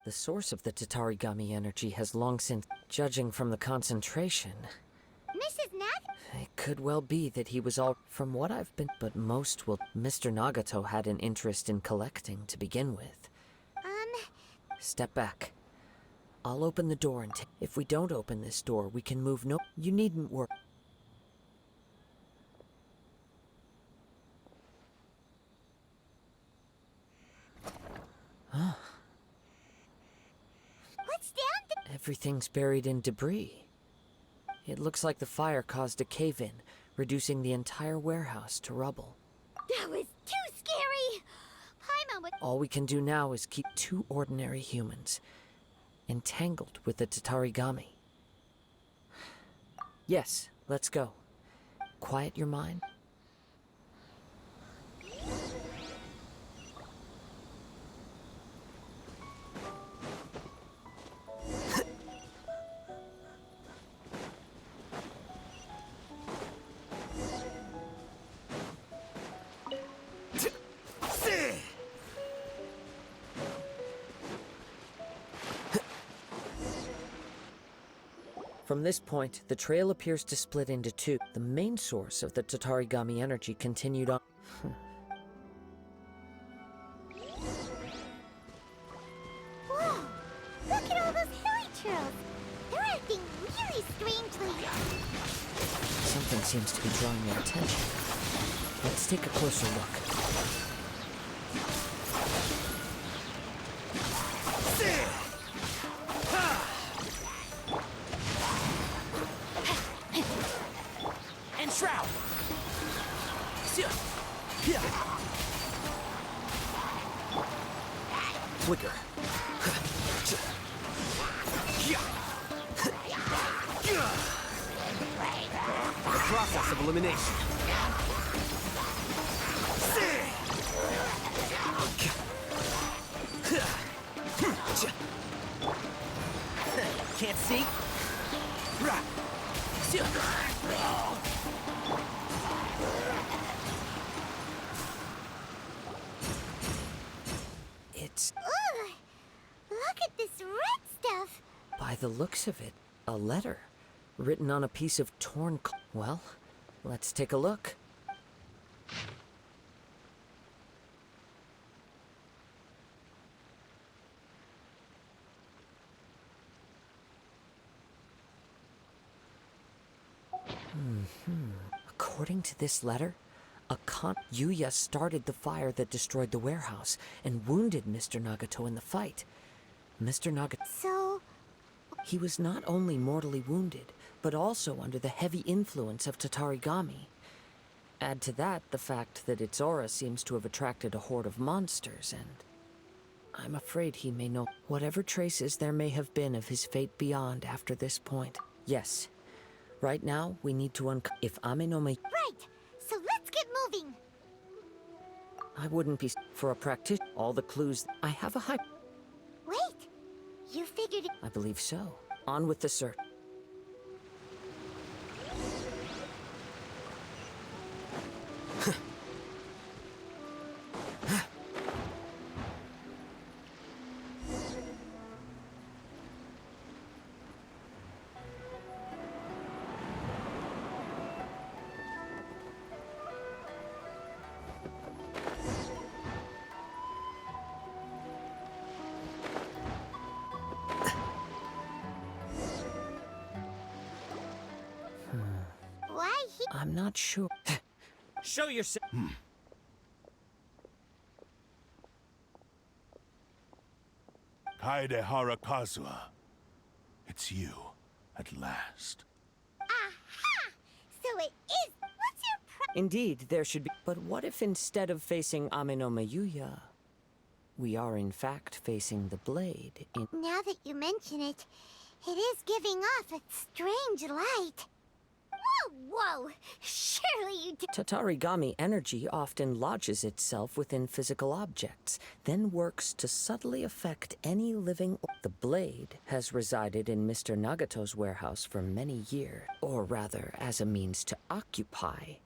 The source of the Tatarigami energy has long since, judging from the concentration. Mrs. Nag? It could well be that he was all from what I've been, but most will. Mr. Nagato had an interest in collecting to begin with. Step back. I'll open the door and if we don't open this door, we can move no. You needn't worry. What's down there? Everything's buried in debris. It looks like the fire caused a cave-in, reducing the entire warehouse to rubble. That was too scary! Paimon would— All we can do now is keep two ordinary humans entangled with the Tatarigami. Yes, let's go. Quiet your mind. From this point, the trail appears to split into two. The main source of the Tatarigami energy continued on. Whoa! Look at all those hilly trails! They're acting really strangely. Something seems to be drawing their attention. Let's take a closer look. Shroud! Flicker. The process of elimination. Can't see? It's... Ugh! Look at this red stuff! By the looks of it, a letter written on a piece of torn well, let's take a look. According to this letter, Yuya started the fire that destroyed the warehouse and wounded Mr. Nagato in the fight. Mr. Nagato... So... He was not only mortally wounded, but also under the heavy influence of Tatarigami. Add to that the fact that its aura seems to have attracted a horde of monsters, and I'm afraid he may know whatever traces there may have been of his fate beyond after this point. Yes, right now we need to if Amenome... Right! So let's get moving! I wouldn't be for a practitioner. All the clues... I have a hype... Wait! You figured it... I believe so. On with the search. Why he... I'm not sure. Show yourself. Kaede Harakazua. It's you, at last. Aha! So it is... What's your Indeed, there should be... But what if instead of facing Amenome Yuya, we are in fact facing the blade in... Now that you mention it, it is giving off a strange light. Whoa! Surely you do... Tatarigami energy often lodges itself within physical objects, then works to subtly affect any living... The blade has resided in Mr. Nagato's warehouse for many years, or rather, as a means to occupy.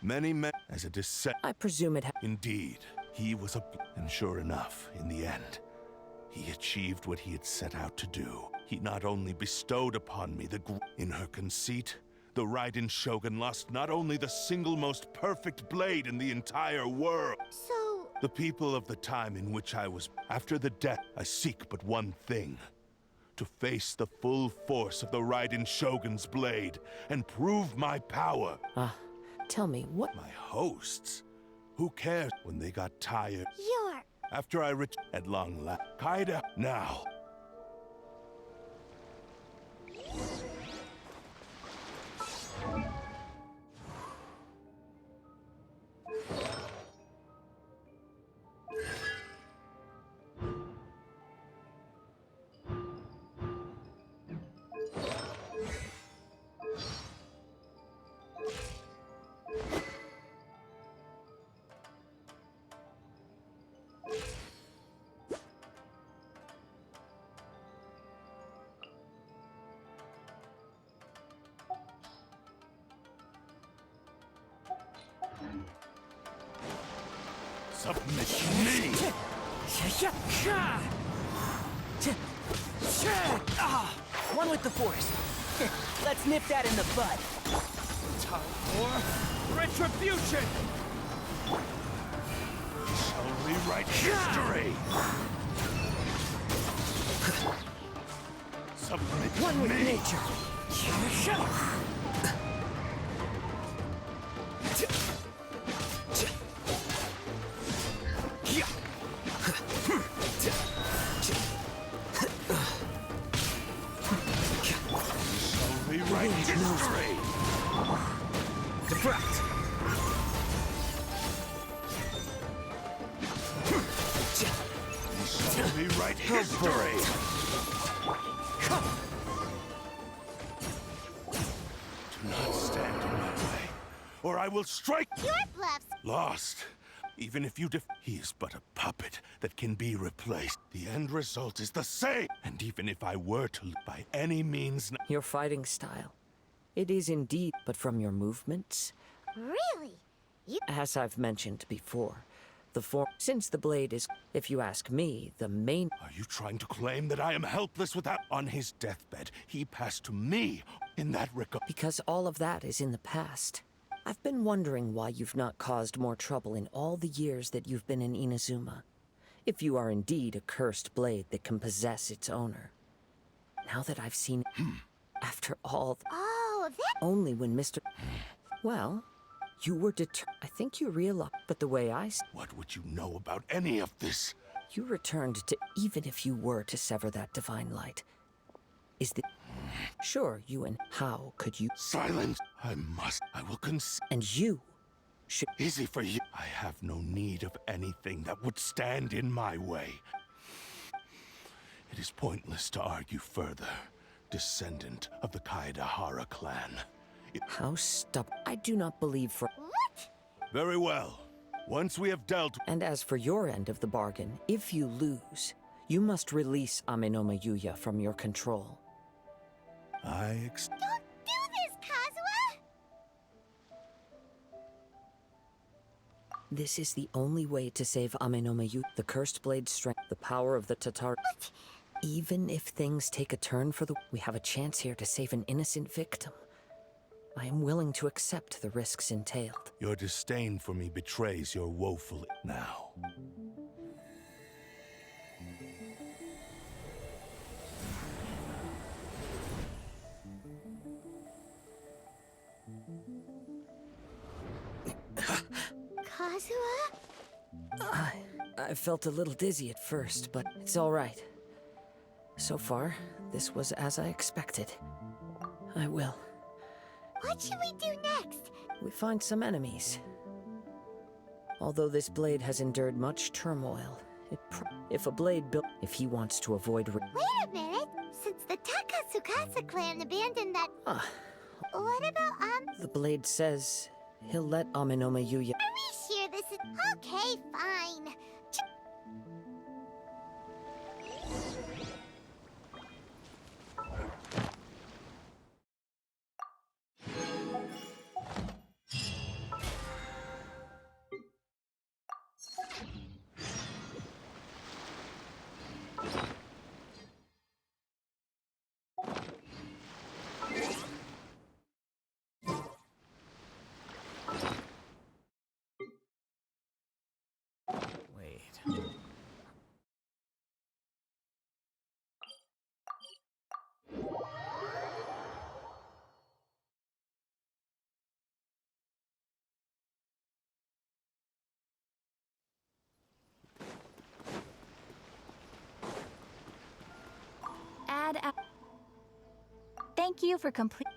Many men as a descent. I presume it Indeed, he was a... And sure enough, in the end, He achieved what he had set out to do. He not only bestowed upon me in her conceit, the Raiden Shogun lost not only the single most perfect blade in the entire world. So, The people of the time in which I was, after the death, I seek but one thing. To face the full force of the Raiden Shogun's blade and prove my power. Tell me, what? My hosts? Who cares when they got tired? you're... After I at long last. Kaida, now. Submit to me! One with the force. Let's nip that in the bud. Time for retribution! Shall rewrite history! Submit to One with me! nature. Shall rewrite history! Deflect. Shall rewrite history! Do not stand in my way, or I will strike! Your bluffs. Lost. Even if you he is but a puppet that can be replaced. The end result is the same. And even if I were to, by any means... Your fighting style. It is indeed, but from your movements, Really? You... as I've mentioned before, the form. Since the blade is, if you ask me, the main. Are you trying to claim that I am helpless without... On his deathbed, he passed to me in that regard. Because all of that is in the past. I've been wondering why you've not caused more trouble in all the years that you've been in Inazuma. If you are indeed a cursed blade that can possess its owner. Now that I've seen... After all... Oh, that... Only when Mr... Well, you were I think you realize... But the way I... What would you know about any of this? You returned to... Even if you were to sever that divine light. Is the... Sure, you and... How could you... Silence! I must... I will And you... should... Easy for you. I have no need of anything that would stand in my way. It is pointless to argue further. Descendant of the Kaedahara clan. How stubborn... I do not believe for... What? Very well. Once we have dealt... And as for your end of the bargain, if you lose, you must release Amenoma Yuya from your control. Don't do this, Kazuha! This is the only way to save Amenoma Yuya. The cursed blade's strength, the power of the Tatar... What? Even if things take a turn for the... We have a chance here to save an innocent victim. I am willing to accept the risks entailed. Your disdain for me betrays your woeful... Now. Kazuha? I felt a little dizzy at first, but it's all right. So far, this was as I expected. I will. What should we do next? We find some enemies. Although this blade has endured much turmoil, if a blade built... If he wants to avoid... Wait a minute. Since the Takatsukasa clan abandoned that... What about, The blade says he'll let Amenoma Yuya... Are we sure this is... Okay, fine. Wait. Thank you for complete.